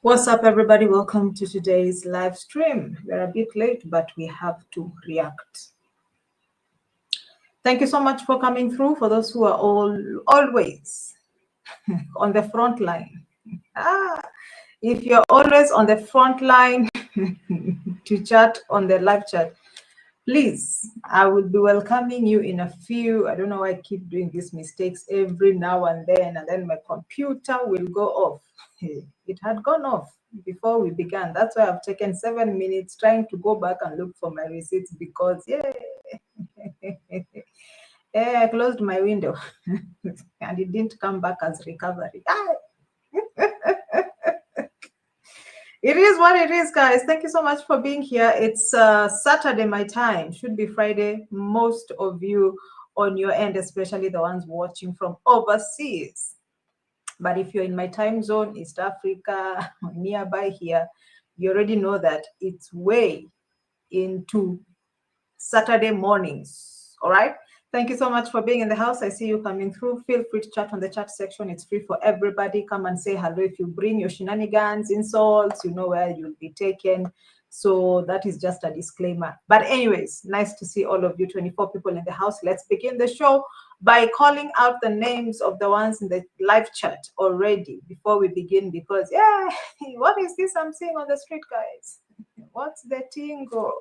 What's up, everybody? Welcome to today's live stream. We're a bit late, but we have to react. Thank you so much for coming through. For those who are always on the front line. If you're always on the front line to chat on the live chat, please, I will be welcoming you in a few. I don't know why I keep doing these mistakes every now and then my computer will go off. It had gone off before we began. That's why I've taken 7 minutes trying to go back and look for my receipts because, I closed my window and it didn't come back as recovery. It is what it is, guys. Thank you so much for being here. It's Saturday, my time. Should be Friday. Most of you on your end, especially the ones watching from overseas. But if you're in my time zone, East Africa, nearby here, you already know that it's way into Saturday mornings. All right. Thank you so much for being in the house. I see you coming through. Feel free to chat on the chat section. It's free for everybody. Come and say hello. If you bring your shenanigans, insults, you know where you'll be taken. So that is just a disclaimer. But anyways, nice to see all of you, 24 people in the house. Let's begin the show by calling out the names of the ones in the live chat already before we begin, because what is this I'm seeing on the street, guys? What's the tingo?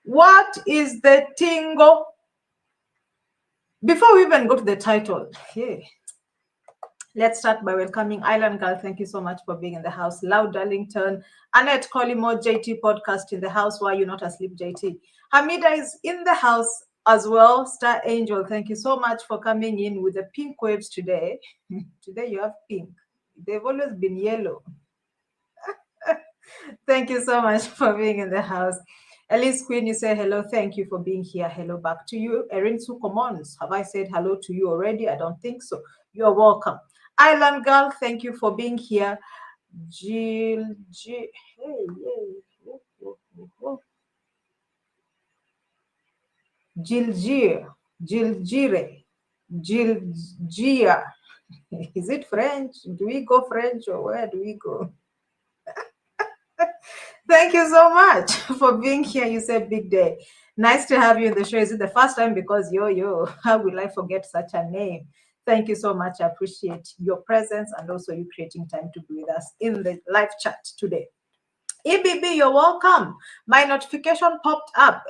What is the tingo? Before we even go to the title, let's start by welcoming Island Girl. Thank you so much for being in the house. Loud Darlington, Annette Collimo, JT Podcast in the house. Why are you not asleep, JT? Hamida is in the house as well. Star Angel, thank you so much for coming in with the pink waves today. Today you have pink. They've always been yellow. Thank you so much for being in the house. Elise Queen, you say hello. Thank you for being here. Hello back to you. Erin Sukomons, have I said hello to you already? I don't think so. You're welcome. Island Girl, thank you for being here. Jill, G, Gilgire, Gilgia. Is it French? Do we go French or where do we go? Thank you so much for being here. You said big day. Nice to have you in the show. Is it the first time? Because how will I forget such a name? Thank you so much. I appreciate your presence and also you creating time to be with us in the live chat today. EBB, you're welcome. My notification popped up.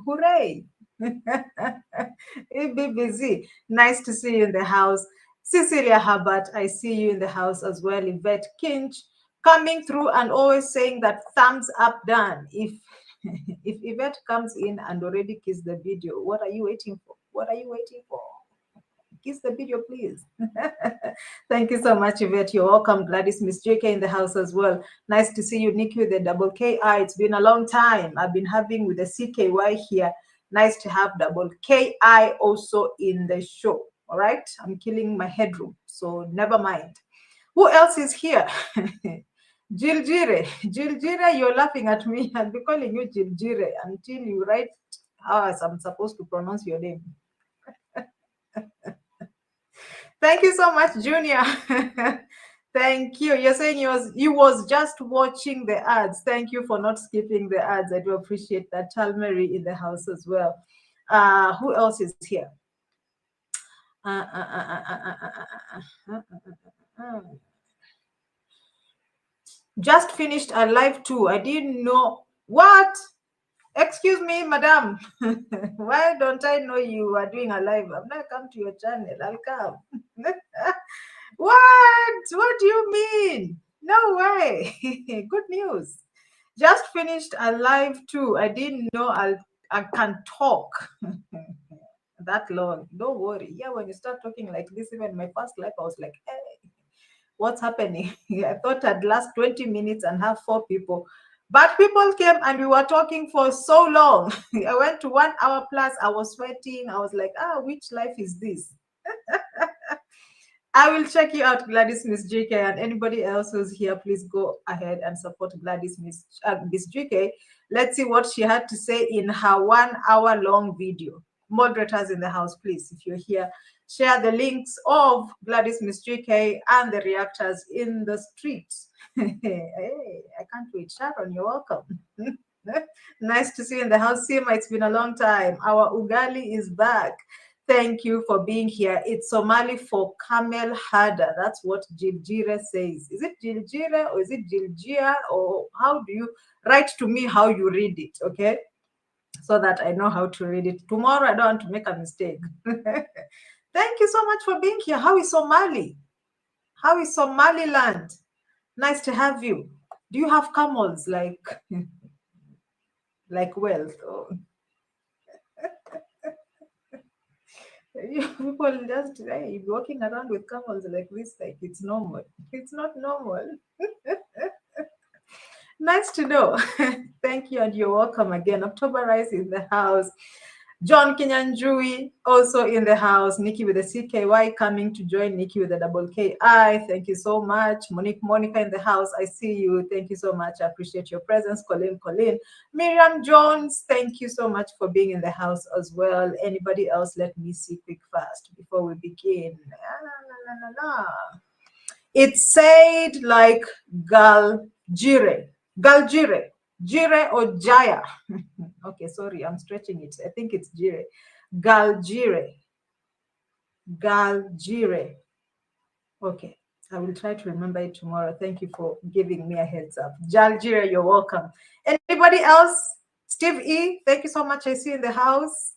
Hooray. EBBZ, nice to see you in the house. Cecilia Hubbard, I see you in the house as well. Yvette Kinch, coming through and always saying that thumbs up done. If Yvette comes in and already kissed the video, what are you waiting for? What are you waiting for? Kiss the video, please. Thank you so much, Yvette. You're welcome. Gladys, Miss JK in the house as well. Nice to see you, Nikki, with the double KI. It's been a long time. I've been having with the CKY here. Nice to have double KI also in the show. All right. I'm killing my headroom, so never mind. Who else is here? Jiljire. Jiljire, you're laughing at me. I'll be calling you Jiljire until you write how I'm supposed to pronounce your name. Thank you so much, Junior. Thank you. You're saying you was just watching the ads. Thank you for not skipping the ads. I do appreciate that. Talmary in the house as well. Who else is here? Just finished a live too. I didn't know what. Excuse me, madam. Why don't I know you are doing a live? I'm not come to your channel. I'll come. What do you mean? No way. Good news. Just finished a live too. I didn't know I can talk that long. Don't worry. Yeah, when you start talking like this, even my first live, I was like, hey, what's happening? I thought I'd last 20 minutes and have 4 people. But people came and we were talking for so long. I went to 1 hour plus. I was sweating. I was like, which life is this? I will check you out, Gladys Miss JK, and anybody else who's here, please go ahead and support Gladys Miss JK. Let's see what she had to say in her 1 hour long video. moderators in the house, please, if you're here, share the links of Gladys Mistrike and the reactors in the streets. Hey, I can't wait. Sharon, you're welcome. Nice to see you in the house, Sima. It's been a long time. Our ugali is back. Thank you for being here. It's Somali for camel harder. That's what Jiljire says. Is it Jiljire or is it Jiljia? Or how do you write to me how you read it, okay? So that I know how to read it. Tomorrow I don't want to make a mistake. Thank you so much for being here. How is Somali? How is Somaliland? Nice to have you. Do you have camels like wealth? Oh. People just walking around with camels like this, like it's normal. It's not normal. Nice to know. Thank you, and you're welcome again. October Rice in the house. John Kinyanjui also in the house. Nikki with the CKY coming to join Nikki with the double KI. Thank you so much. Monique Monica in the house. I see you. Thank you so much. I appreciate your presence. Colleen. Miriam Jones, thank you so much for being in the house as well. Anybody else? Let me see quick fast before we begin. It's said like Galjire. Jire or Jaya. Okay, sorry, I'm stretching it. I think it's Jire. Galjire. Okay, I will try to remember it tomorrow. Thank you for giving me a heads up. Jaljire, you're welcome. Anybody else? Steve E, thank you so much. I see you in the house.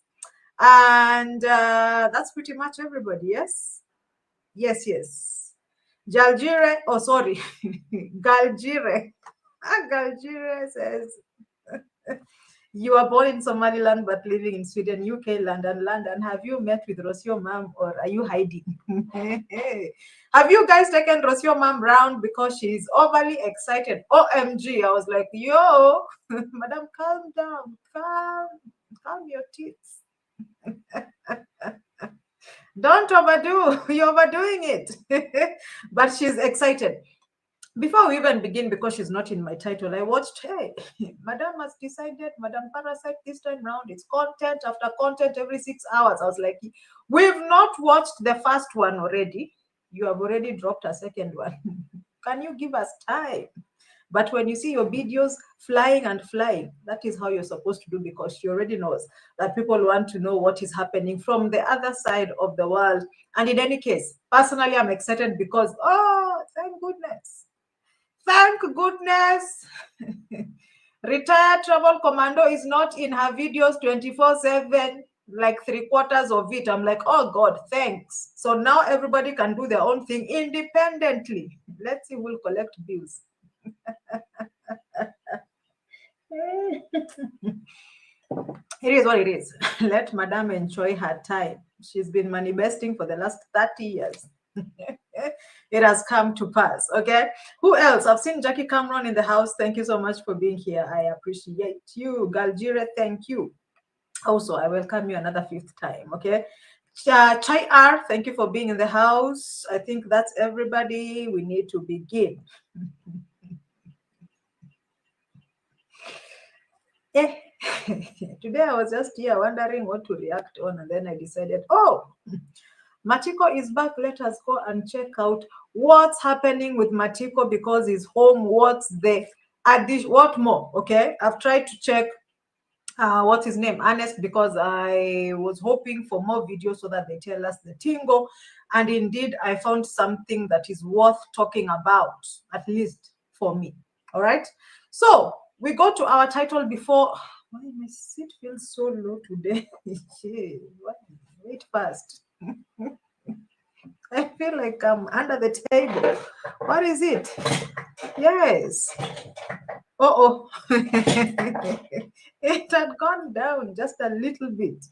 And that's pretty much everybody, yes? Yes. Jaljire, oh, sorry. Galjire. Galjire says, you are born in Somaliland but living in Sweden, UK, London. Have you met with Rosio mom or are you hiding? Have you guys taken Rosio mom round because she's overly excited? OMG, I was like, yo, madam, calm down, calm your tits. Don't overdo, you're overdoing it. But she's excited. Before we even begin, because she's not in my title, I watched, hey, Madam has decided, Madam Parasite this time round, it's content after content every 6 hours. I was like, we've not watched the first one already. You have already dropped a second one. Can you give us time? But when you see your videos flying, that is how you're supposed to do, because she already knows that people want to know what is happening from the other side of the world. And in any case, personally, I'm excited because, oh, thank goodness. Thank goodness. Retired Travel Commando is not in her videos 24/7, like 3/4 of it. I'm like, oh God, thanks. So now everybody can do their own thing independently. Let's see who will collect bills. It is what it is. Let Madame enjoy her time. She's been manifesting for the last 30 years. It has come to pass. Okay, who else? I've seen Jackie Cameron in the house. Thank you so much for being here. I appreciate you. Galjire, thank you. Also, I welcome you another 5th time. Okay, Chai R, thank you for being in the house. I think that's everybody. We need to begin. Today I was just here wondering what to react on, and then I decided, oh, Matiko is back. Let us go and check out what's happening with Matiko, because he's home. What's the addition? What more? Okay, I've tried to check what's his name, Ernest, because I was hoping for more videos so that they tell us the tingo, and indeed I found something that is worth talking about, at least for me. All right, so we go to our title before. Why my seat feels so low today? Wait first. I feel like I'm under the table. What is it? Yes. Oh. It had gone down just a little bit.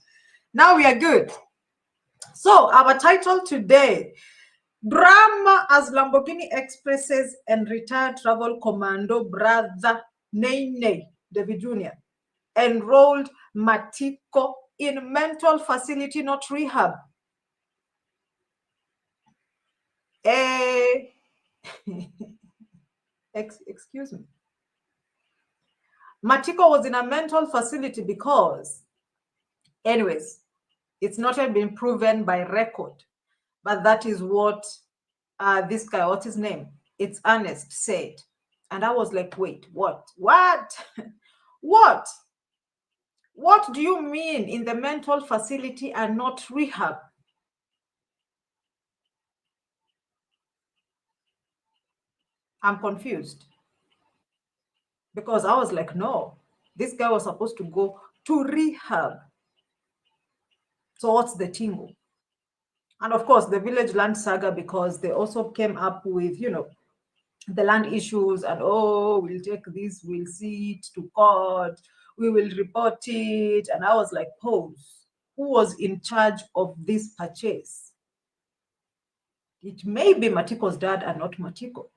Now we are good. So our title today, drama as Lamborghini Expresses and retired travel commando brother Nene Davy Jr. enrolled Matiko in mental facility, not rehab. Excuse me. Matiko was in a mental facility because, anyways, It's not yet been proven by record, but that is what this guy, what's his name? It's Ernest said. And I was like, wait, what? What? What? What do you mean in the mental facility and not rehab? I'm confused. Because I was like, no, this guy was supposed to go to rehab. So what's the tingle? And of course, the village land saga, because they also came up with, the land issues and, oh, we'll take this, we'll see it to court, we will report it. And I was like, pause. Who was in charge of this purchase? It may be Matiko's dad and not Matiko.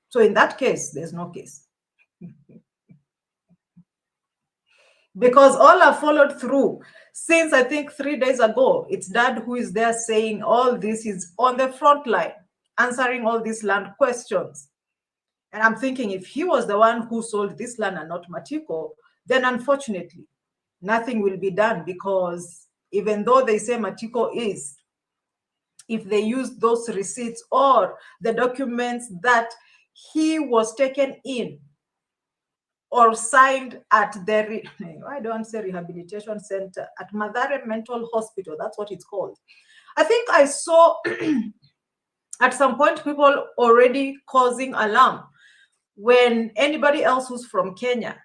So in that case, there's no case. Because all I followed through since I think 3 days ago, it's dad who is there saying all this is on the front line, answering all these land questions. And I'm thinking if he was the one who sold this land and not Matiko, then unfortunately, nothing will be done, because even though they say Matiko is, if they use those receipts or the documents that he was taken in or signed at the, I don't say rehabilitation center, at Madare Mental Hospital, that's what it's called. I think I saw at some point people already causing alarm when anybody else who's from Kenya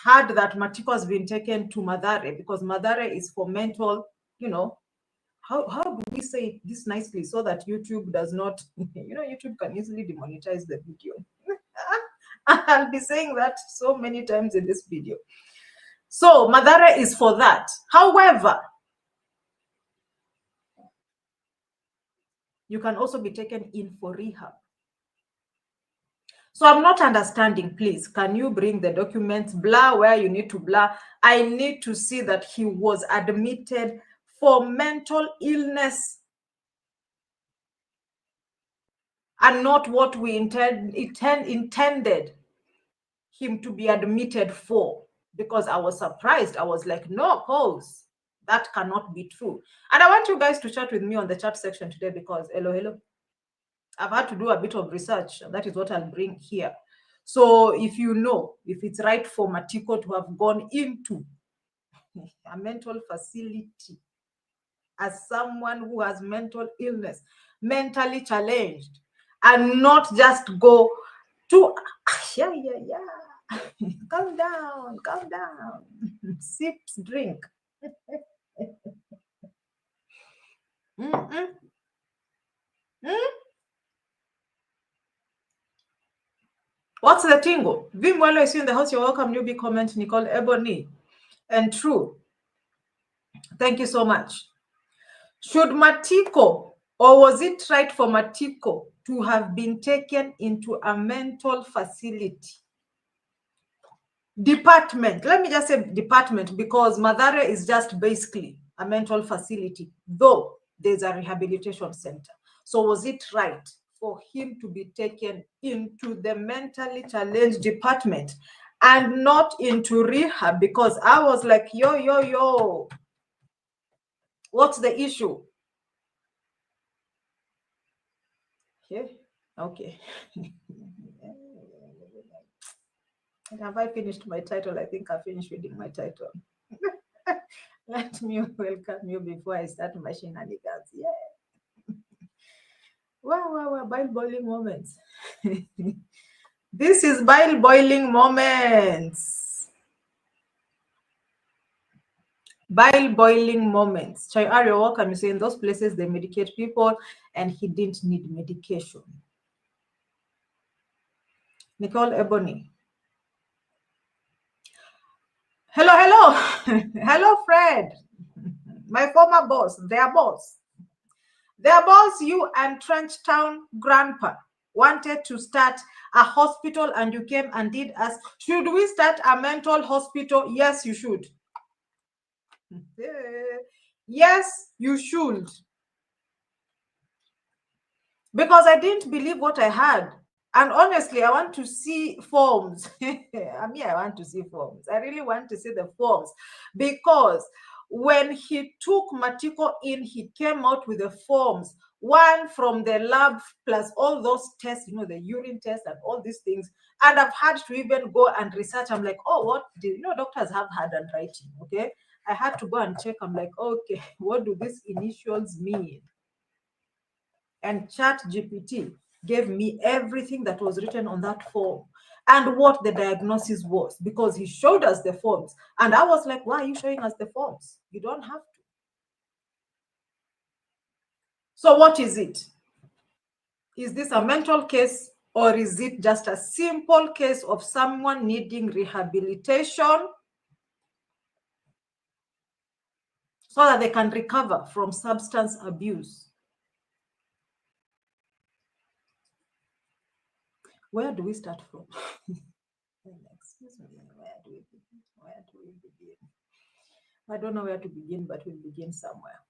heard that Matiko has been taken to Madare, because Madare is for mental, how do we say this nicely so that YouTube does not, YouTube can easily demonetize the video. I'll be saying that so many times in this video. So Madare is for that. However, you can also be taken in for rehab. So I'm not understanding, please. Can you bring the documents, blah, where you need to blah? I need to see that he was admitted for mental illness and not what we intended him to be admitted for. Because I was surprised. I was like, no, pause. That cannot be true. And I want you guys to chat with me on the chat section today, because hello. I've had to do a bit of research, and that is what I'll bring here. So if if it's right for Matiko to have gone into a mental facility as someone who has mental illness, mentally challenged, and not just go to, calm down, sip, drink. What's the tingle? Dee Mwango is in the house. You're welcome. Newbie comment, Nicole Ebony. And true. Thank you so much. Should Matiko, or was it right for Matiko to have been taken into a mental facility? Department. Let me just say department, because Madare is just basically a mental facility, though there's a rehabilitation center. So was it right for him to be taken into the mentally challenged department and not into rehab? Because I was like, yo, what's the issue? Okay. And have I finished my title? I think I finished reading my title. Let me welcome you before I start my shenanigans. Yeah. Wow, bile boiling moments. This is bile boiling moments. Bile boiling moments. Chai Arya, welcome. You say in those places they medicate people, and he didn't need medication. Nicole Ebony. Hello. Hello, Fred. My former boss, their boss. Their boss, you and Trenchtown grandpa wanted to start a hospital, and you came and did ask, should we start a mental hospital? Yes, you should. Yes, you should. Because I didn't believe what I had. And honestly, I want to see forms. I want to see forms. I really want to see the forms, because When he took Matiko in, he came out with the forms, one from the lab plus all those tests, the urine test and all these things. And I've had to even go and research. I'm like, oh, what do doctors have handwriting? Okay. I had to go and check. I'm like, okay, what do these initials mean? And ChatGPT gave me everything that was written on that form and what the diagnosis was, because he showed us the forms. And I was like, why are you showing us the forms? You don't have to. So what is it? Is this a mental case, or is it just a simple case of someone needing rehabilitation so that they can recover from substance abuse? Where do we start from? Excuse me, where do we begin? Where do we begin? I don't know where to begin, but we'll begin somewhere.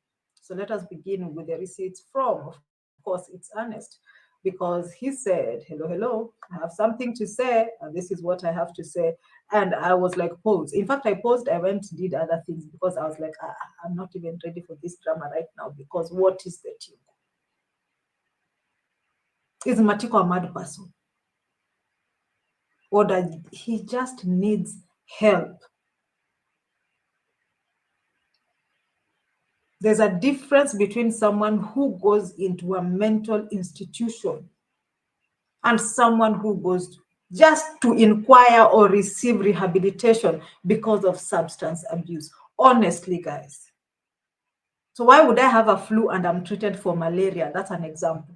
So let us begin with the receipts from. Of course, it's Ernest, because he said, hello, hello, I have something to say, and this is what I have to say. And I was like, pause. In fact, I paused, I went, did other things, because I was like, I'm not even ready for this drama right now, because what is the tune? Is Matiko a mad person? Or that he just needs help? There's a difference between someone who goes into a mental institution and someone who goes just to inquire or receive rehabilitation because of substance abuse. Honestly, guys. So why would I have a flu and I'm treated for malaria? That's an example.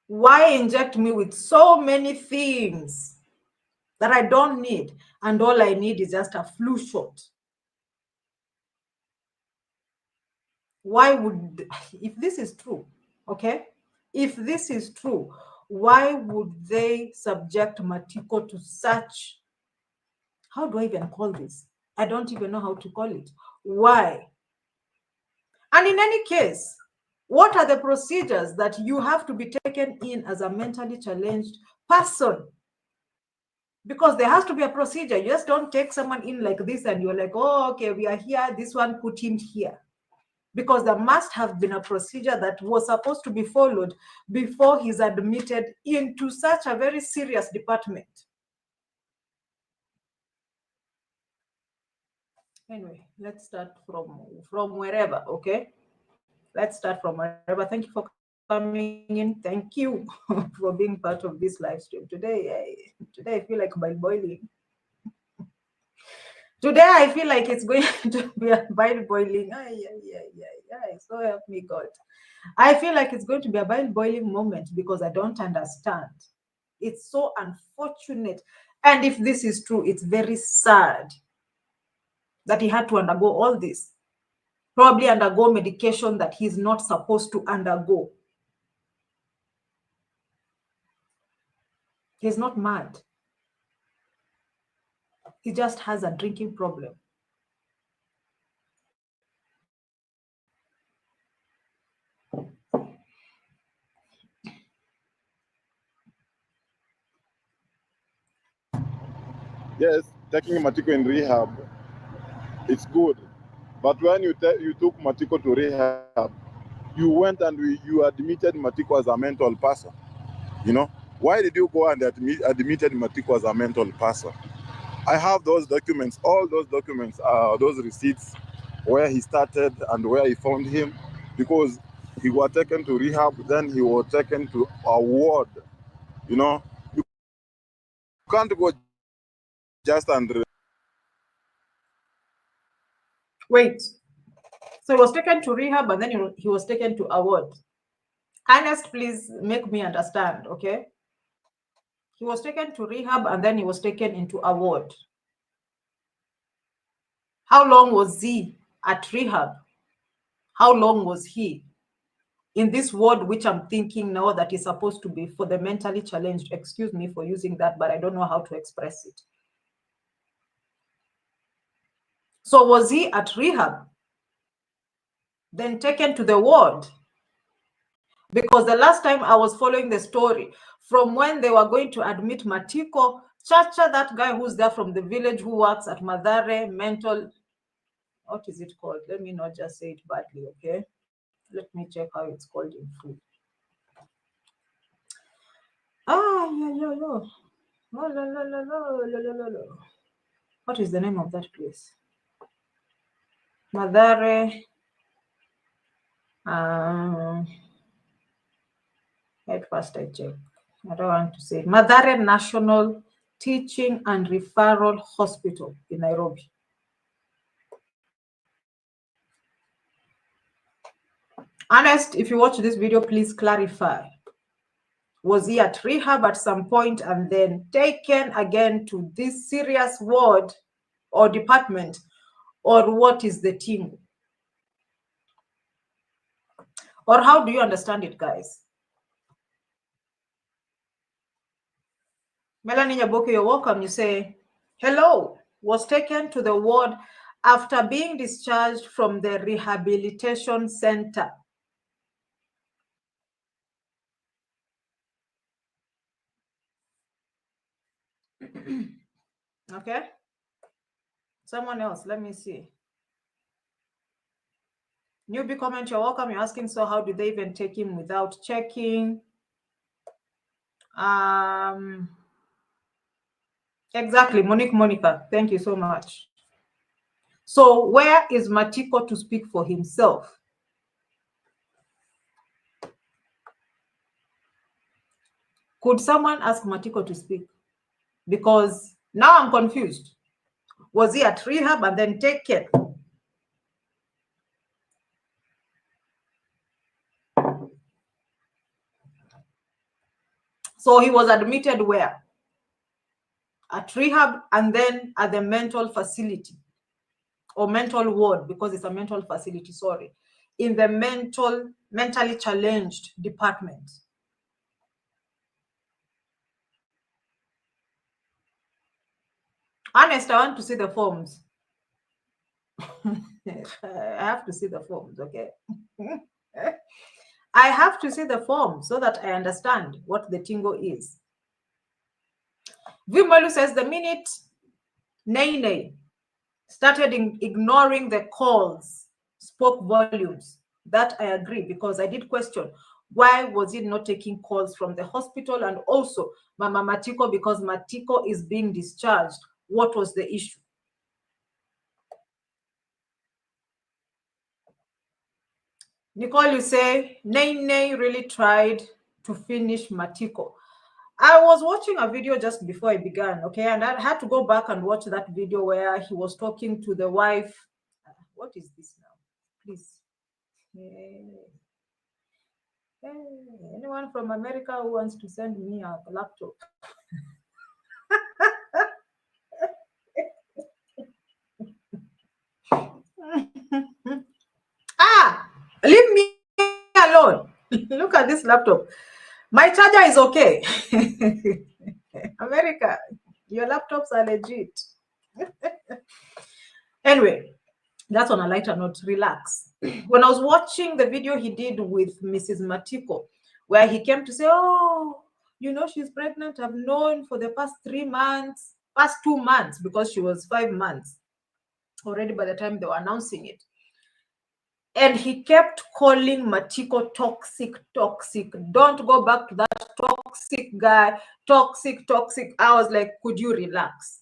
Why inject me with so many things that I don't need, and all I need is just a flu shot? Why would, if this is true, okay? If this is true, why would they subject Matiko to such, how do I even call this? I don't even know how to call it. Why? And in any case, what are the procedures that you have to be taken in as a mentally challenged person? Because there has to be a procedure. You just don't take someone in like this and you're like, oh, okay, we are here. This one, put him here. Because there must have been a procedure that was supposed to be followed before he's admitted into such a very serious department. Anyway, let's start from wherever, okay? Let's start from wherever. Thank you for coming in. Thank you for being part of this live stream. Today I feel like boiling. Today I feel like it's going to be a boiling. So help me God. I feel like it's going to be a boiling moment because I don't understand. It's so unfortunate. And if this is true, it's very sad that he had to undergo all this. Probably undergo medication that he's not supposed to undergo. He's not mad. He just has a drinking problem. Yes, taking Matiko in rehab, it's good. But when you took Matiko to rehab, you went and you admitted Matiko as a mental person. Why did you go and admitted Matiko as a mental person? I have those documents, all those documents, those receipts, where he started and where he found him, because he was taken to rehab, then he was taken to a ward. You can't go just and... Wait. So he was taken to rehab and then he was taken to a ward. Ernest, please make me understand, okay? He was taken to rehab and then he was taken into a ward. How long was he at rehab? How long was he in this ward, which I'm thinking now that is supposed to be for the mentally challenged? Excuse me for using that, but I don't know how to express it. So was he at rehab, then taken to the ward? Because the last time I was following the story, from when they were going to admit Matiko Chacha, that guy who's there from the village who works at Madare Mental, what is it called? Let me not just say it badly, okay? Let me check how it's called in full. Ah, yeah. Oh, la. What is the name of that place? Madare. Wait, first I check. I don't want to say. Madare National Teaching and Referral Hospital in Nairobi. Honest, if you watch this video, please clarify. Was he at rehab at some point and then taken again to this serious ward or department? Or what is the thing? Or how do you understand it, guys? Melanie Nyaboke, you're welcome. You say, hello, was taken to the ward after being discharged from the rehabilitation center. Okay. Someone else, let me see. Newbie comment, you're welcome. You're asking, so how did they even take him without checking? Exactly, Monica, thank you so much. So where is Matiko to speak for himself? Could someone ask Matiko to speak? Because now I'm confused. Was he at rehab and then taken? So he was admitted where? At rehab and then at the mental facility or mental ward, because it's a mental facility, sorry, in the mentally challenged department. Honest, I want to see the forms. I have to see the forms, okay? I have to see the form so that I understand what the tingo is. Vimalu says the minute Nene started ignoring the calls, spoke volumes. That I agree, because I did question why was he not taking calls from the hospital, and also Mama Matiko, because Matiko is being discharged. What was the issue? Nicole, you say Nene really tried to finish Matiko. I was watching a video just before I began, okay, and I had to go back and watch that video where he was talking to the wife. What is this now? Please. Hey, anyone from America who wants to send me a laptop? Leave me alone. Look at this laptop. My charger is okay. America, your laptops are legit. Anyway, that's on a lighter note. Relax. When I was watching the video he did with Mrs. Matiko, where he came to say, oh, you know, she's pregnant. I've known for the past 2 months, because she was 5 months already by the time they were announcing it. And he kept calling Matiko toxic. Don't go back to that toxic guy, toxic. I was like, could you relax?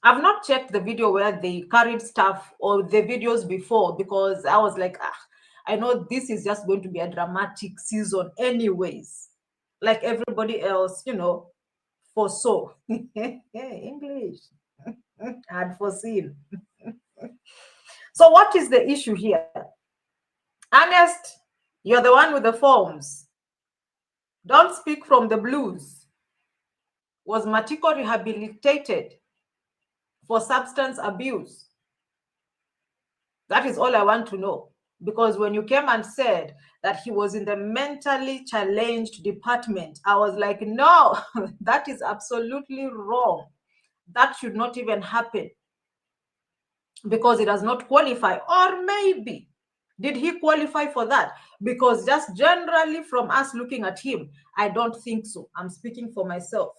I've not checked the video where they carried stuff or the videos before, because I was like, I know this is just going to be a dramatic season anyways. Like everybody else, you know, foresaw. English. Had foreseen. So what is the issue here? Ernest, you're the one with the forms. Don't speak from the blues. Was Matiko rehabilitated for substance abuse? That is all I want to know. Because when you came and said that he was in the mentally challenged department, I was like, no, that is absolutely wrong. That should not even happen, because it does not qualify. Or maybe, did he qualify for that? Because just generally from us looking at him, I don't think so. I'm speaking for myself.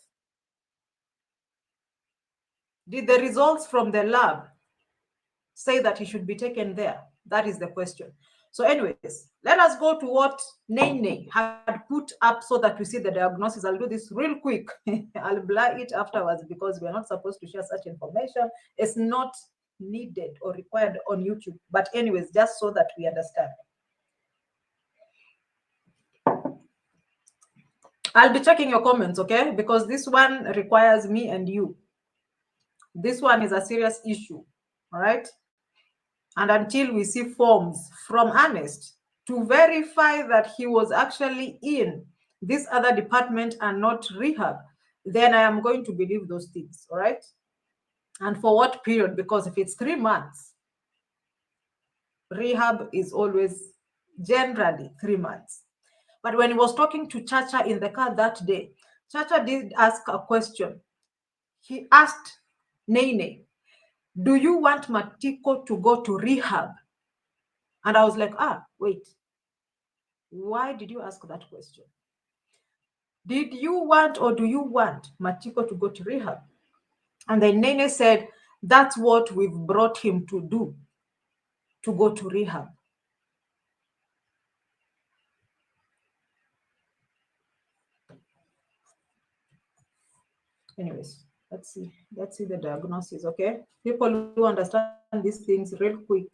Did the results from the lab say that he should be taken there? That is the question. So anyways, let us go to what Nene had put up so that we see the diagnosis. I'll do this real quick. I'll blur it afterwards because we're not supposed to share such information. It's not needed or required on YouTube. But anyways, just so that we understand. I'll be checking your comments, okay? Because this one requires me and you. This one is a serious issue, all right? And until we see forms from Ernest to verify that he was actually in this other department and not rehab, then I am going to believe those things, all right? And for what period? Because if it's 3 months, rehab is always generally 3 months. But when he was talking to Chacha in the car that day, Chacha did ask a question. He asked Nene, do you want Matiko to go to rehab? And I was like, wait, why did you ask that question? Did you want or do you want Matiko to go to rehab? And then Nene said, that's what we've brought him to do, to go to rehab. Anyways, let's see the diagnosis, okay? People who understand these things real quick,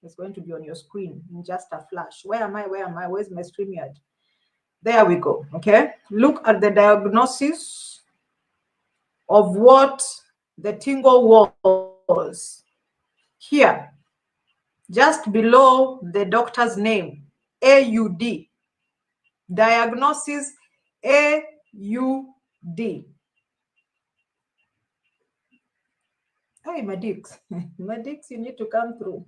it's going to be on your screen in just a flash. Where am I? Where's my StreamYard? There we go, okay? Look at the diagnosis of what the tingle was. Here, just below the doctor's name, AUD. Diagnosis AUD. Hey, Madix. Madix, you need to come through.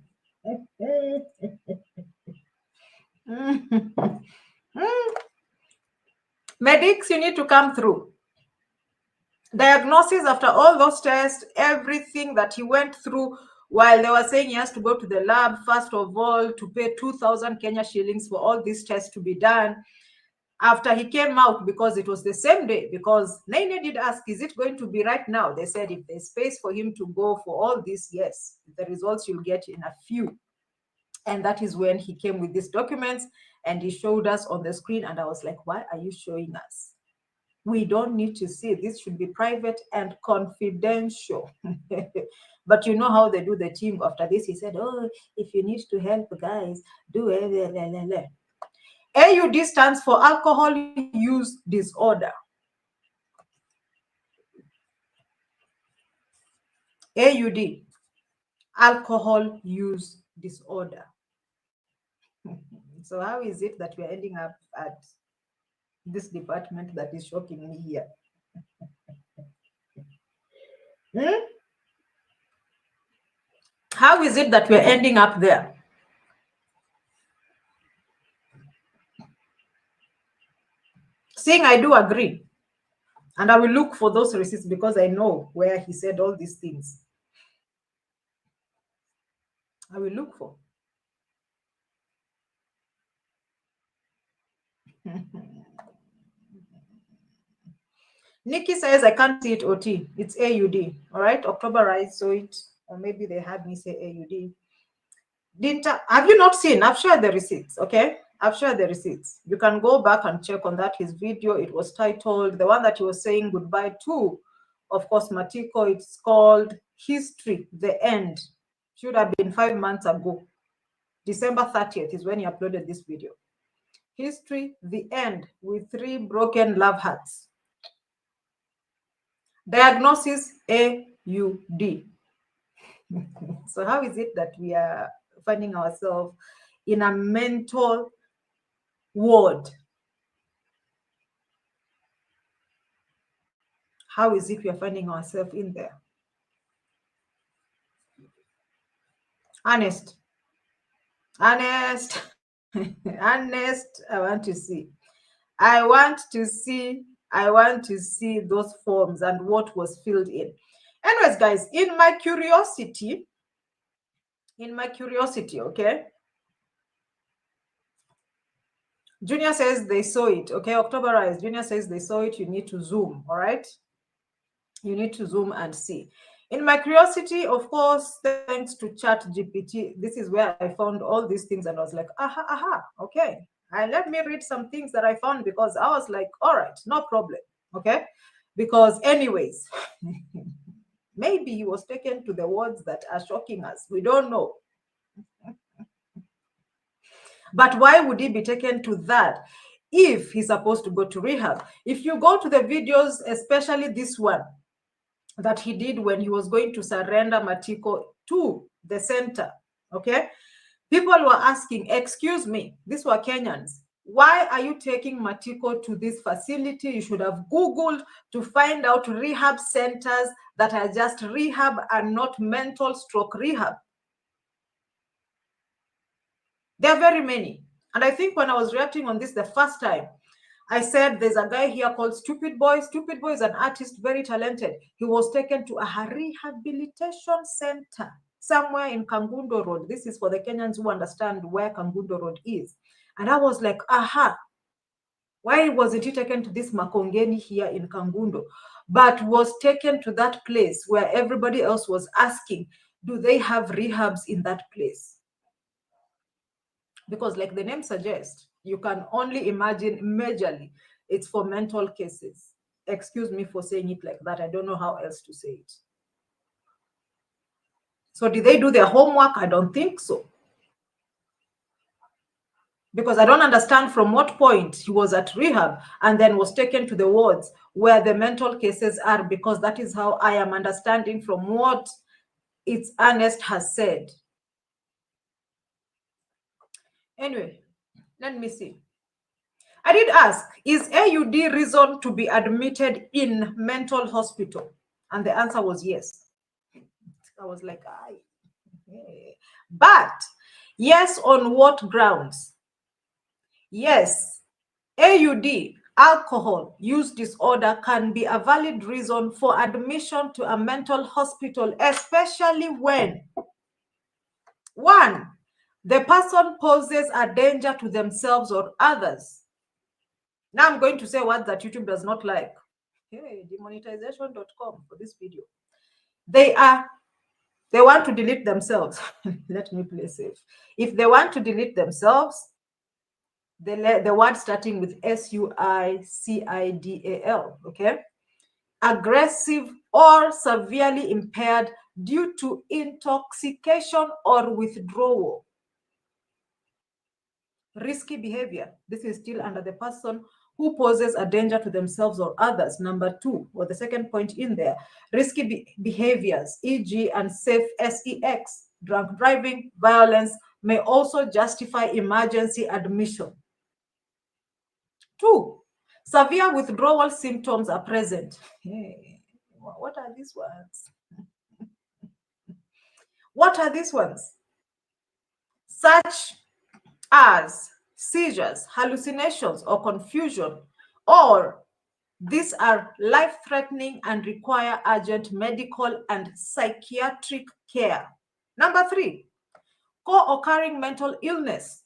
Madix, you need to come through. Diagnosis after all those tests, everything that he went through, while they were saying he has to go to the lab, first of all, to pay 2,000 Kenya shillings for all these tests to be done. After he came out, because it was the same day, because Nene did ask, is it going to be right now? They said if there's space for him to go for all this, yes, the results you'll get in a few. And that is when he came with these documents and he showed us on the screen. And I was like, why are you showing us? We don't need to see. This should be private and confidential. But you know how they do the team after this. He said, oh, if you need to help, guys, do it. AUD stands for alcohol use disorder. AUD, alcohol use disorder. So how is it that we're ending up at this department that is shocking me here? How is it that we're ending up there? Seeing I do agree. And I will look for those receipts because I know where he said all these things. I will look for. Nikki says, I can't see it, OT. It's AUD. All right, October I saw it. Or maybe they had me say AUD. Have you not seen? I've shared the receipts, okay? I've shared the receipts. You can go back and check on that, his video. It was titled, the one that he was saying goodbye to, of course, Matiko. It's called History, the End. Should have been 5 months ago. December 30th is when he uploaded this video. History, the End, with 3 broken love hearts. Diagnosis, AUD. So how is it that we are finding ourselves in a mental ward? How is it we are finding ourselves in there? Honest, Honest, I want to see. I want to see those forms and what was filled in. Anyways, guys, in my curiosity, okay? Junior says they saw it, okay? Octoberized. Junior says they saw it. You need to zoom, all right? You need to zoom and see. In my curiosity, of course, thanks to Chat GPT, this is where I found all these things, and I was like, okay. And let me read some things that I found, because I was like, all right, no problem. Okay. Because, anyways, maybe he was taken to the wards that are shocking us. We don't know. But why would he be taken to that if he's supposed to go to rehab? If you go to the videos, especially this one that he did when he was going to surrender Matiko to the center, okay? People were asking, excuse me, these were Kenyans, why are you taking Matiko to this facility? You should have Googled to find out rehab centers that are just rehab and not mental stroke rehab. There are very many. And I think when I was reacting on this the first time, I said there's a guy here called Stupid Boy. Stupid Boy is an artist, very talented. He was taken to a rehabilitation center somewhere in Kangundo Road. This is for the Kenyans who understand where Kangundo Road is. And I was like, why wasn't he taken to this Makongeni here in Kangundo, but was taken to that place where everybody else was asking, do they have rehabs in that place? Because like the name suggests, you can only imagine majorly it's for mental cases. Excuse me for saying it like that. I don't know how else to say it. So did they do their homework? I don't think so. Because I don't understand from what point he was at rehab and then was taken to the wards where the mental cases are, because that is how I am understanding from what its Ernest has said. Anyway, let me see. I did ask, is AUD reason to be admitted in mental hospital? And the answer was yes. I was like, but yes, on what grounds? Yes, AUD, alcohol use disorder, can be a valid reason for admission to a mental hospital, especially when, one, the person poses a danger to themselves or others. Now I'm going to say words that YouTube does not like. Hey, demonetization.com for this video. They want to delete themselves. Let me play safe. If they want to delete themselves, the word starting with SUICIDAL, okay? Aggressive or severely impaired due to intoxication or withdrawal. Risky behavior. This is still under the person who poses a danger to themselves or others. Number two, or the second point in there, risky behaviors, e.g. unsafe sex, drunk driving, violence, may also justify emergency admission. Two, severe withdrawal symptoms are present. Hey, what are these ones? What are these ones? Such as seizures, hallucinations, or confusion, or these are life-threatening and require urgent medical and psychiatric care. Number three, co-occurring mental illness.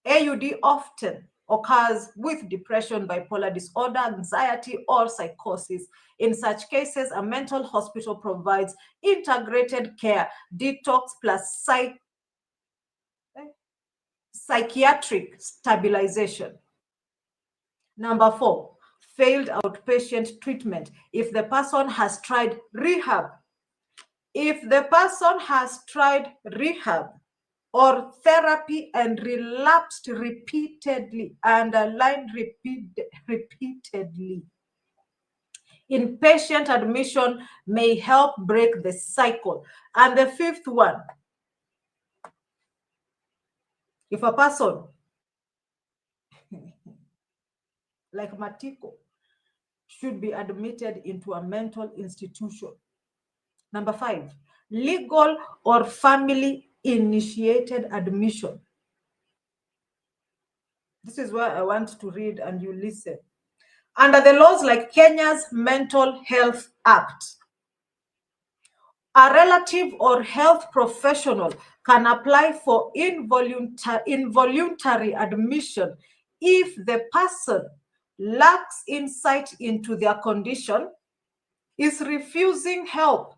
AUD often occurs with depression, bipolar disorder, anxiety, or psychosis. In such cases, a mental hospital provides integrated care, detox plus psychiatric stabilization. Number four, failed outpatient treatment. If the person has tried rehab, or therapy and relapsed repeatedly, underline repeatedly, inpatient admission may help break the cycle. And the fifth one, if a person like Matiko should be admitted into a mental institution. Number five, legal or family initiated admission. This is where I want to read and you listen. Under the laws like Kenya's Mental Health Act, a relative or health professional can apply for involuntary admission if the person lacks insight into their condition, is refusing help,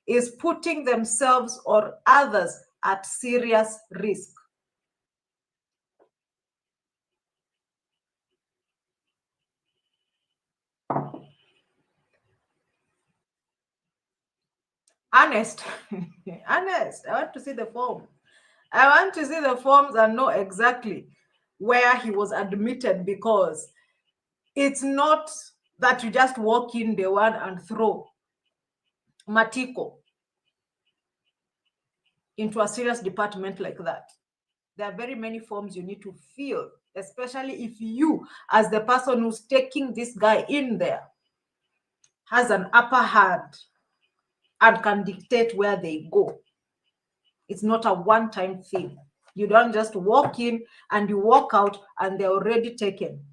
is putting themselves or others at serious risk. Honest, honest. I want to see the form. I want to see the forms and know exactly where he was admitted, because it's not that you just walk in the one and throw Matiko into a serious department like that. There are very many forms you need to fill, especially if you, as the person who's taking this guy in there, has an upper hand and can dictate where they go. It's not a one-time thing. You don't just walk in and you walk out and they're already taken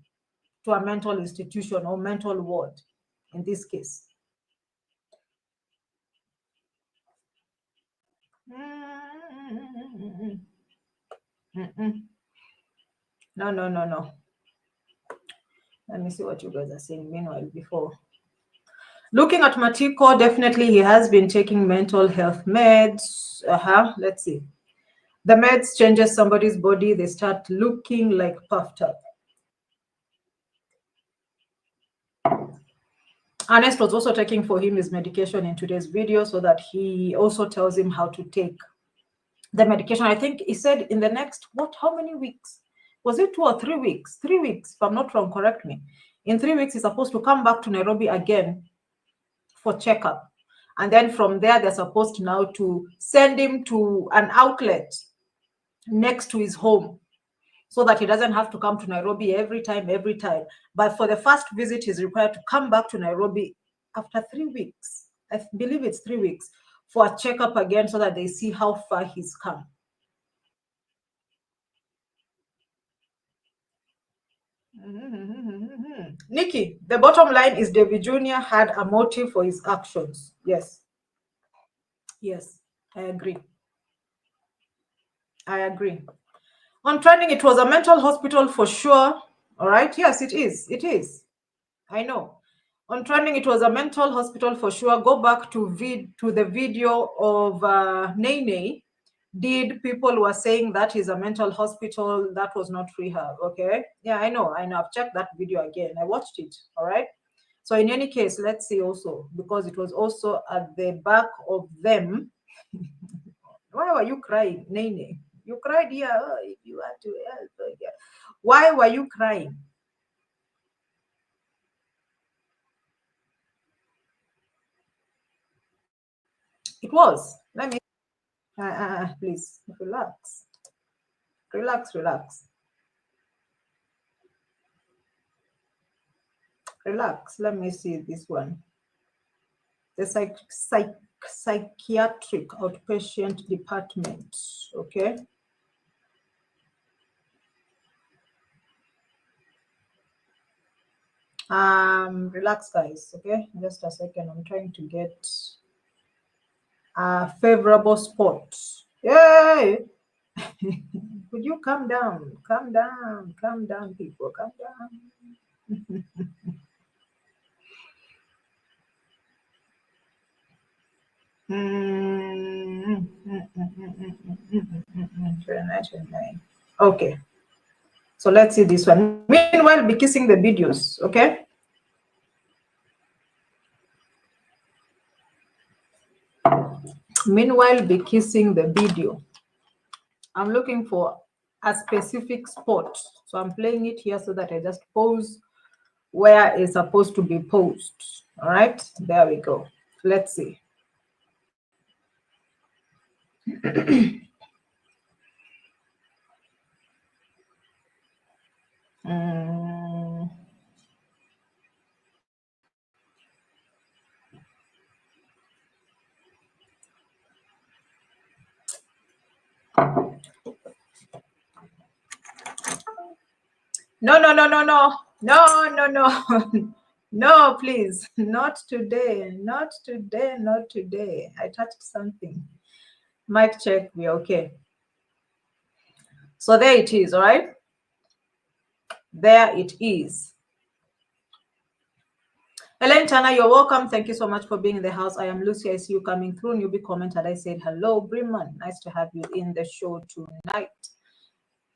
to a mental institution or mental ward in this case. No, no, no, no. Let me see what you guys are saying meanwhile before. Looking at Matiko, definitely he has been taking mental health meds. Let's see. The meds changes somebody's body. They start looking like puffed up. Ernest was also taking for him his medication in today's video, so that he also tells him how to take the medication. I think he said in the next, how many weeks? Was it 2 or 3 weeks? 3 weeks, if I'm not wrong, correct me. In 3 weeks, he's supposed to come back to Nairobi again for checkup. And then from there, they're supposed now to send him to an outlet next to his home, so that he doesn't have to come to Nairobi every time. But for the first visit, he's required to come back to Nairobi after 3 weeks. I believe it's 3 weeks, for a checkup again, so that they see how far he's come. Nikki, the bottom line is Davy Jr. had a motive for his actions. Yes. Yes, I agree. I agree. On trending, it was a mental hospital for sure. All right. Yes, it is. It is. I know. On trending, it was a mental hospital for sure. Go back to the video of Nene. People were saying that is a mental hospital. That was not rehab. Okay. Yeah, I know. I've checked that video again. I watched it. All right. So in any case, let's see also, because it was also at the back of them. Why were you crying, Nene? You cried here. Oh, if you had to help. Yeah. Why were you crying? It was. Let me. Please relax. Relax. Let me see this one. The psychiatric outpatient department. Okay. Relax, guys. Okay, just a second. I'm trying to get a favorable spot. Yay! Would you calm down? Calm down, people. Calm down. Okay. So let's see this one. Meanwhile, be kissing the videos, okay? Meanwhile, be kissing the video. I'm looking for a specific spot. So I'm playing it here so that I just pause where it's supposed to be paused. All right, there we go. Let's see. No. No, please. Not today. Not today. I touched something. Mic check. We're okay. So there it is, all right? There it is. Elaine Chana, you're welcome. Thank you so much for being in the house. I am Lucy. I see you coming through. Newbie commented. I said hello, Briman. Nice to have you in the show tonight.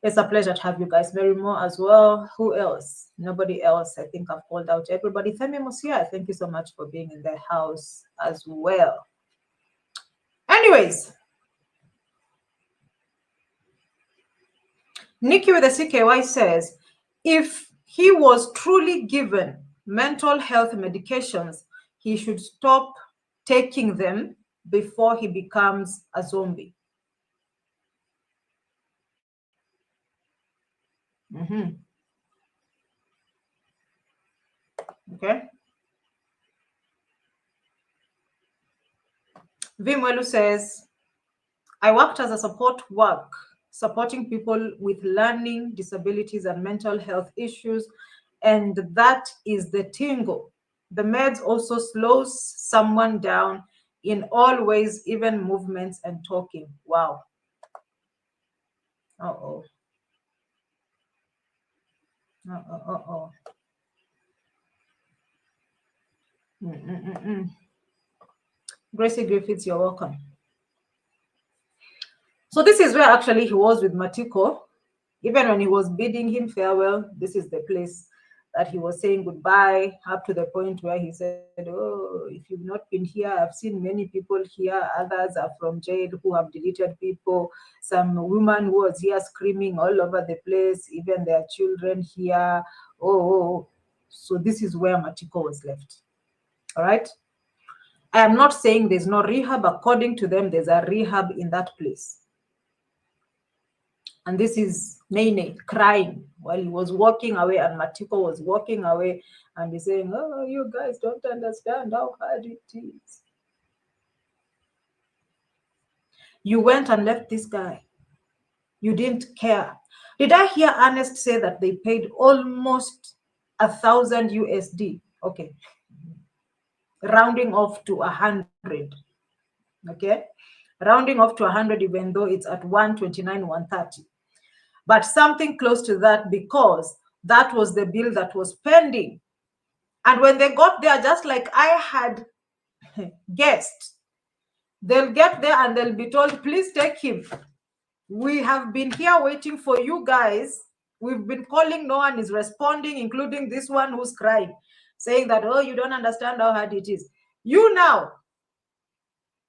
It's a pleasure to have you guys. Mary Moore as well. Who else? Nobody else. I think I've called out everybody. Femi Musia, thank you so much for being in the house as well. Anyways, Nikki with the CKY says, if he was truly given mental health medications, he should stop taking them before he becomes a zombie. Okay. Vimwelu says, I worked as a support work, supporting people with learning disabilities and mental health issues, and that is the tingle. The meds also slows someone down in all ways, even movements and talking. Wow. Uh-oh. Uh-oh. Gracie Griffiths, you're welcome. So this is where actually he was with Matiko. Even when he was bidding him farewell, this is the place that he was saying goodbye, up to the point where he said, oh, if you've not been here, I've seen many people here. Others are from jail who have deleted people. Some woman who was here screaming all over the place, even their children here. Oh. So this is where Matiko was left. All right. I am not saying there's no rehab. According to them, there's a rehab in that place. And this is Nene crying while he was walking away, and Matiko was walking away, and he's saying, oh, you guys don't understand how hard it is. You went and left this guy. You didn't care. Did I hear Ernest say that they paid almost 1,000 USD? Okay. Rounding off to 100. Okay. Rounding off to 100, even though it's at 129, 130. But something close to that, because that was the bill that was pending. And when they got there, just like I had guessed, they'll get there and they'll be told, please take him. We have been here waiting for you guys. We've been calling, no one is responding, including this one who's crying, saying that, oh, you don't understand how hard it is. You now,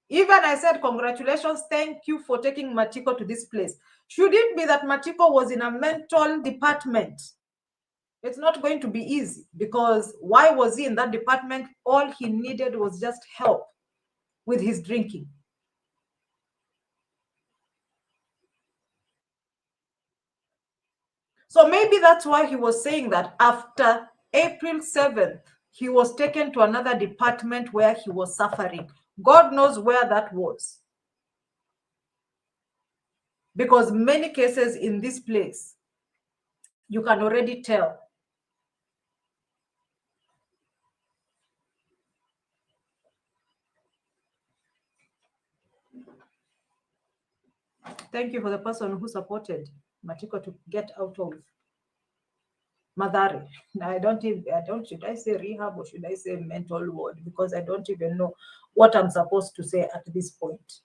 even I said, congratulations, thank you for taking Matiko to this place. Should it be that Matiko was in a mental department? It's not going to be easy, because why was he in that department? All he needed was just help with his drinking. So maybe that's why he was saying that after April 7th, he was taken to another department where he was suffering. God knows where that was. Because many cases in this place, you can already tell. Thank you for the person who supported Matiko to get out of Madari. Now should I say rehab or should I say mental ward? Because I don't even know what I'm supposed to say at this point.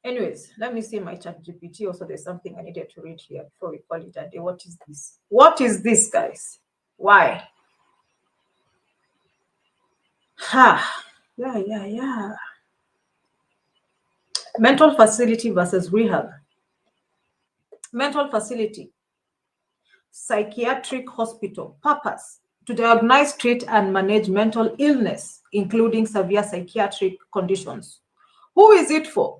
Anyways, let me see my chat GPT. Also, there's something I needed to read here before we call it a day. What is this? What is this, guys? Why? Yeah. Mental facility versus rehab. Mental facility. Psychiatric hospital. Purpose: to diagnose, treat, and manage mental illness, including severe psychiatric conditions. Who is it for?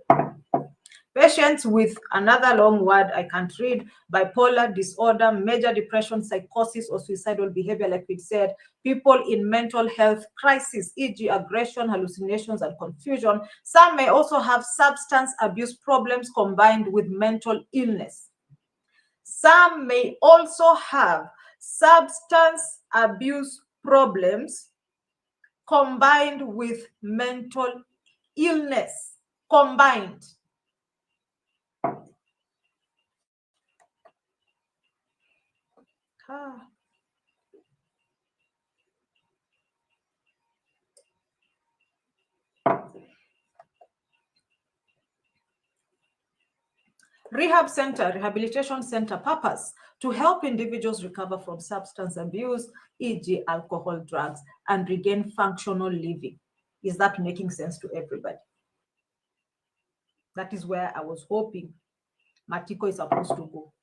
Patients with, another long word I can't read, bipolar disorder, major depression, psychosis, or suicidal behavior, like we said, people in mental health crisis, e.g. aggression, hallucinations, and confusion. Some may also have substance abuse problems combined with mental illness. Some may also have substance abuse problems combined with mental illness. Combined. Rehab center, rehabilitation center purpose to help individuals recover from substance abuse, e.g. alcohol, drugs, and regain functional living. Is that making sense to everybody? That is where I was hoping Matiko is supposed to go.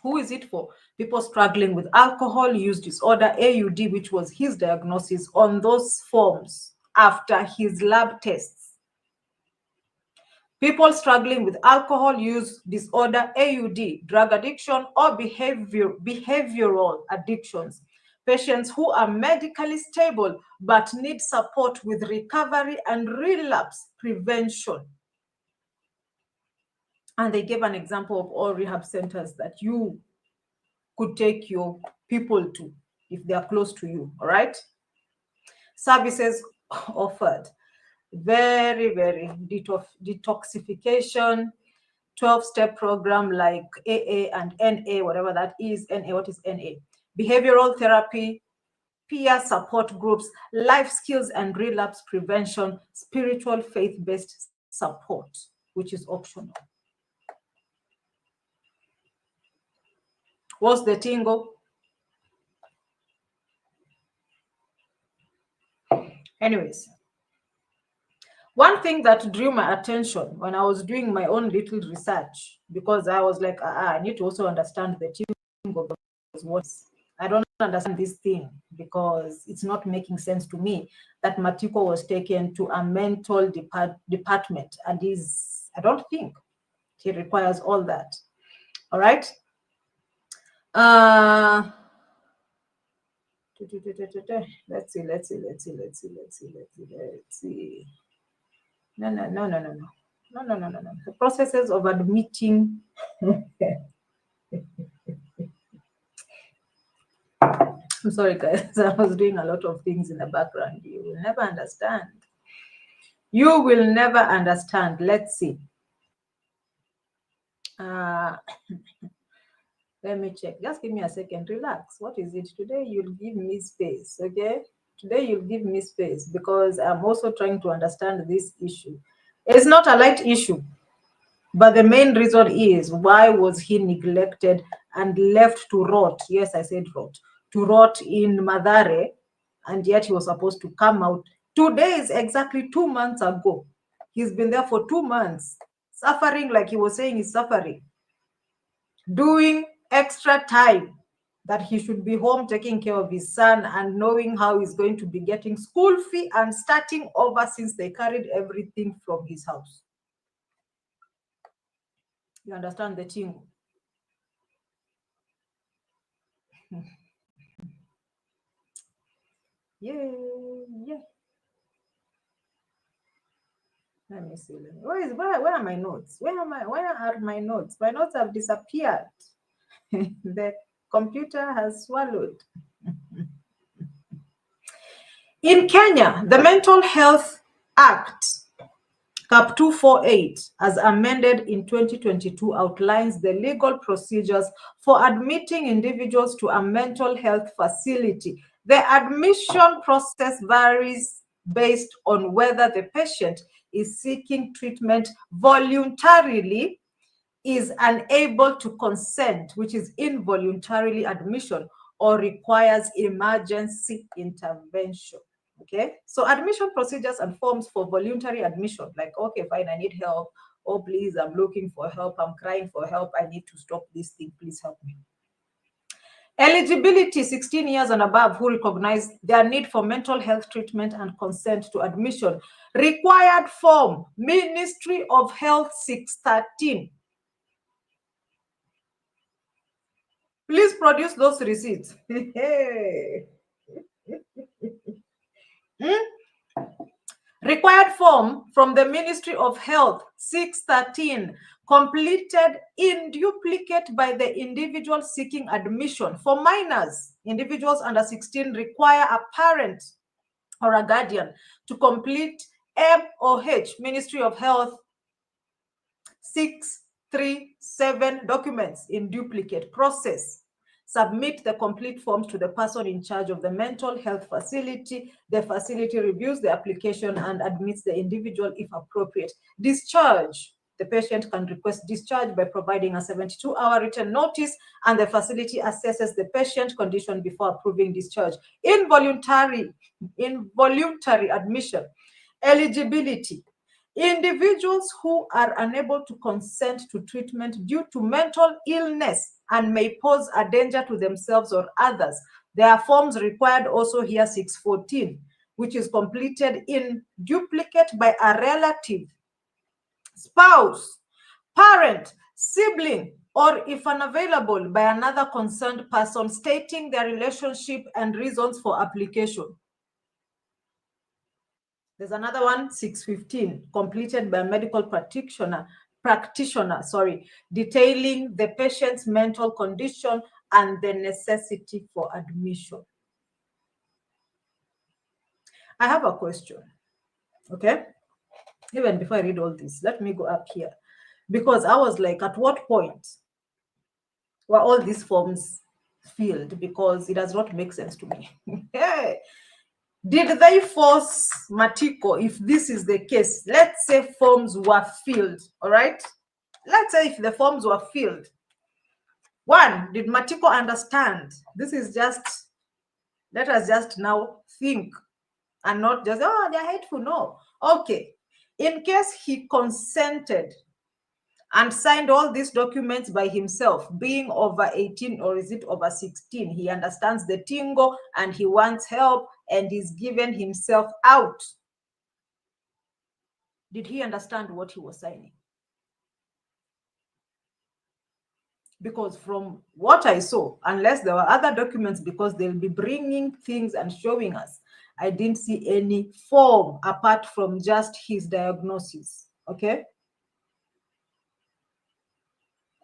Who is it for? People struggling with alcohol use disorder, AUD, which was his diagnosis on those forms after his lab tests. People struggling with alcohol use disorder, AUD, drug addiction, or behavioral addictions. Patients who are medically stable but need support with recovery and relapse prevention. And they gave an example of all rehab centers that you could take your people to if they are close to you, all right? Services offered. Very, very detoxification, 12-step program like AA and NA, whatever that is. NA, what is NA? Behavioral therapy, peer support groups, life skills and relapse prevention, spiritual faith-based support, which is optional. What's the tingle? Anyways, one thing that drew my attention when I was doing my own little research, because I was like, I need to also understand the tingle of what I don't understand this thing because it's not making sense to me that Matiko was taken to a mental department and I don't think he requires all that. All right. Let's see. No. The processes of admitting. I'm sorry, guys. I was doing a lot of things in the background. You will never understand. You will never understand. Let's see. Let me check. Just give me a second. Relax. What is it? Today you'll give me space, okay? Today you'll give me space because I'm also trying to understand this issue. It's not a light issue, but the main reason is why was he neglected and left to rot? Yes, I said rot. To rot in Madare, and yet he was supposed to come out. Today is exactly 2 months ago. He's been there for 2 months, suffering like he was saying he's suffering, doing extra time that he should be home taking care of his son and knowing how he's going to be getting school fee and starting over since they carried everything from his house. You understand the tingle? Yeah. Let me see. Where are my notes? Where are my notes? My notes have disappeared. The computer has swallowed. In Kenya, the Mental Health Act, Cap 248, as amended in 2022, outlines the legal procedures for admitting individuals to a mental health facility. The admission process varies based on whether the patient is seeking treatment voluntarily, is unable to consent, which is involuntarily admission, or requires emergency intervention. Okay, so admission procedures and forms for voluntary admission, like, okay, fine, I need help. Oh, please, I'm looking for help. I'm crying for help. I need to stop this thing. Please help me. Eligibility, 16 years and above who recognize their need for mental health treatment and consent to admission. Required form, Ministry of Health 613. Please produce those receipts. Required form from the Ministry of Health 613, completed in duplicate by the individual seeking admission. For minors, individuals under 16 require a parent or a guardian to complete MOH, Ministry of Health 637 documents in duplicate process. Submit the complete forms to the person in charge of the mental health facility. The facility reviews the application and admits the individual if appropriate. Discharge the patient can request discharge by providing a 72-hour written notice, and the facility assesses the patient condition before approving discharge. Involuntary admission. Eligibility. Individuals who are unable to consent to treatment due to mental illness and may pose a danger to themselves or others. There are forms required also here, 614, which is completed in duplicate by a relative, spouse, parent, sibling, or if unavailable, by another concerned person, stating their relationship and reasons for application. There's another one, 615, completed by a medical practitioner, detailing the patient's mental condition and the necessity for admission. I have a question, okay? Even before I read all this, let me go up here, because I was like, at what point were all these forms filled? Because it does not make sense to me. Hey. Did they force Matiko? If this is the case, let's say forms were filled, all right? Let's say if the forms were filled. One, did Matiko understand? This is just, let us just now think and not just, oh, they're hateful. No. Okay. In case he consented and signed all these documents by himself, being over 18, or is it over 16, he understands the tingo and he wants help and he's given himself out. Did he understand what he was signing? Because from what I saw, unless there were other documents, because they'll be bringing things and showing us, I didn't see any form apart from just his diagnosis, okay?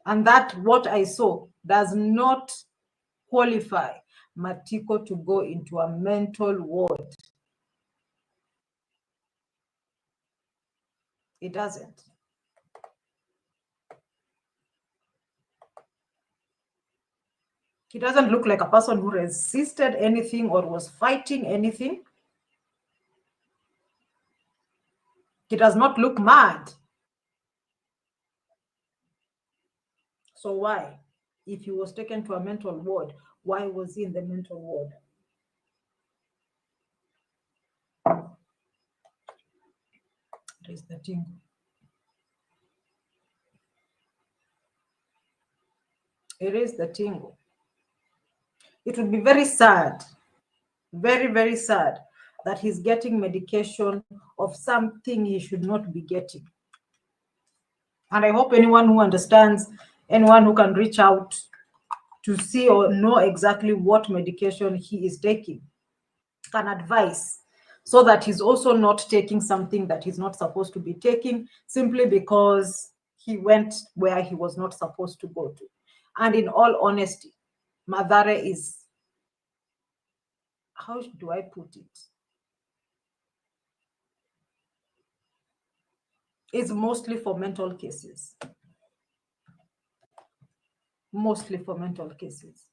And that what I saw does not qualify Matiko to go into a mental ward. It doesn't. He doesn't look like a person who resisted anything or was fighting anything. He does not look mad. So why? If he was taken to a mental ward, why was he in the mental ward? It is the thing. It is the tingle. It would be very sad, very, very sad, that he's getting medication of something he should not be getting. And I hope anyone who understands, anyone who can reach out to see or know exactly what medication he is taking, can advise, so that he's also not taking something that he's not supposed to be taking simply because he went where he was not supposed to go to. And in all honesty, Madare is, how do I put it? It's mostly for mental cases. Mostly for mental cases.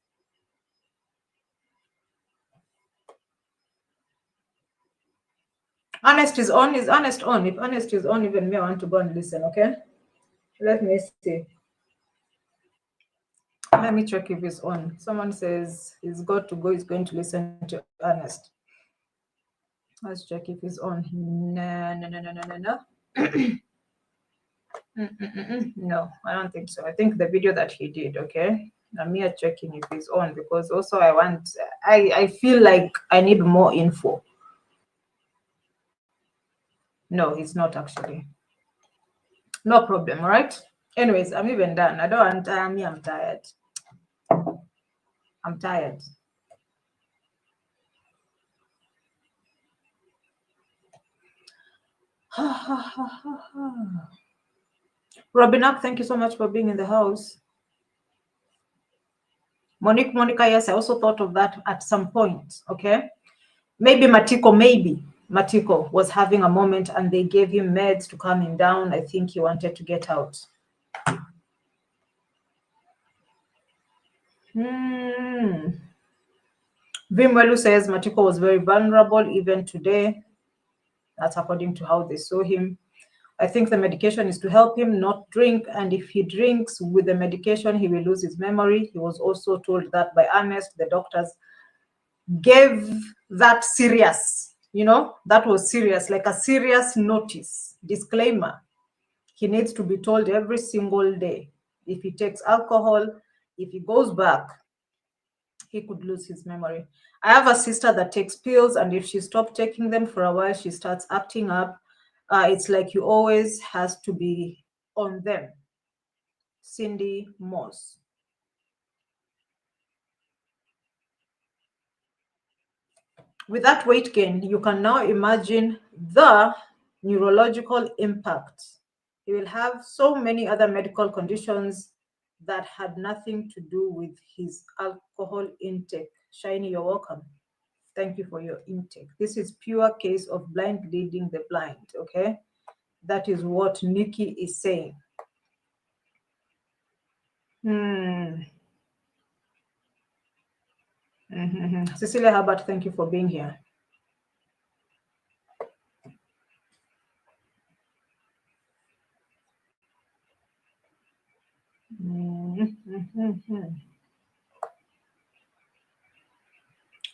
Honest is on, is honest on. If honest is on, even me, I want to go and listen, okay? Let me see. Let me check if it's on. Someone says he's got to go, he's going to listen to honest. Let's check if it's on. No. No, I don't think so. I think the video that he did, okay? I'm here checking if he's on, because also I feel like I need more info. No, he's not actually. No problem, all right? Anyways, I'm even done. I don't want I'm tired. I'm tired. Robinak, thank you so much for being in the house. Monica, yes, I also thought of that at some point, okay? Maybe Matiko was having a moment and they gave him meds to calm him down. I think he wanted to get out. Vimwelu says Matiko was very vulnerable even today. That's according to how they saw him. I think the medication is to help him not drink, and if he drinks with the medication, he will lose his memory. He was also told that by Ernest. The doctors gave that serious, that was serious, like a serious notice, disclaimer. He needs to be told every single day. If he takes alcohol, if he goes back, he could lose his memory. I have a sister that takes pills, and if she stops taking them for a while, she starts acting up. It's like you always has to be on them. Cindy Moss. With that weight gain, you can now imagine the neurological impact. He will have so many other medical conditions that had nothing to do with his alcohol intake. Shiny, you're welcome. Thank you for your intake. This is pure case of blind leading the blind, okay? That is what Nikki is saying. Cecilia Herbert, thank you for being here.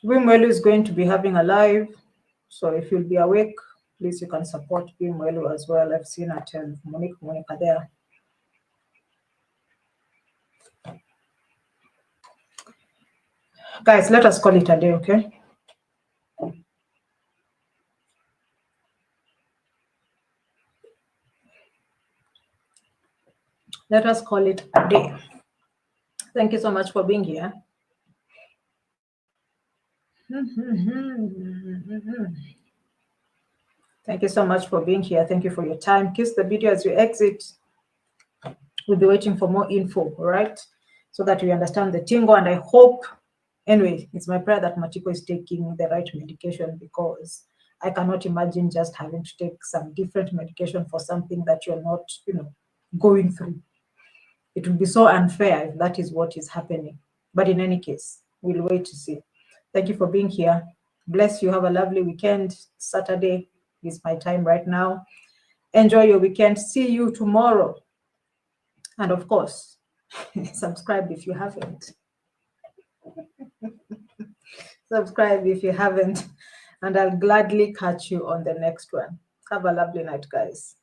Wimwelu is going to be having a live, so if you'll be awake, please you can support Wimwelu as well. I've seen her tell Monica there. Guys, let us call it a day, okay? Let us call it a day. Thank you so much for being here. Thank you so much for being here. Thank you for your time. Kiss the video as you exit. We'll be waiting for more info, all right? So that we understand the tingo, and I hope, anyway, it's my prayer that Matiko is taking the right medication, because I cannot imagine just having to take some different medication for something that you're not, going through. It would be so unfair if that is what is happening. But in any case, we'll wait to see. Thank you for being here. Bless you. Have a lovely weekend. Saturday is my time right now. Enjoy your weekend. See you tomorrow. And of course, subscribe if you haven't. Subscribe if you haven't. And I'll gladly catch you on the next one. Have a lovely night, guys.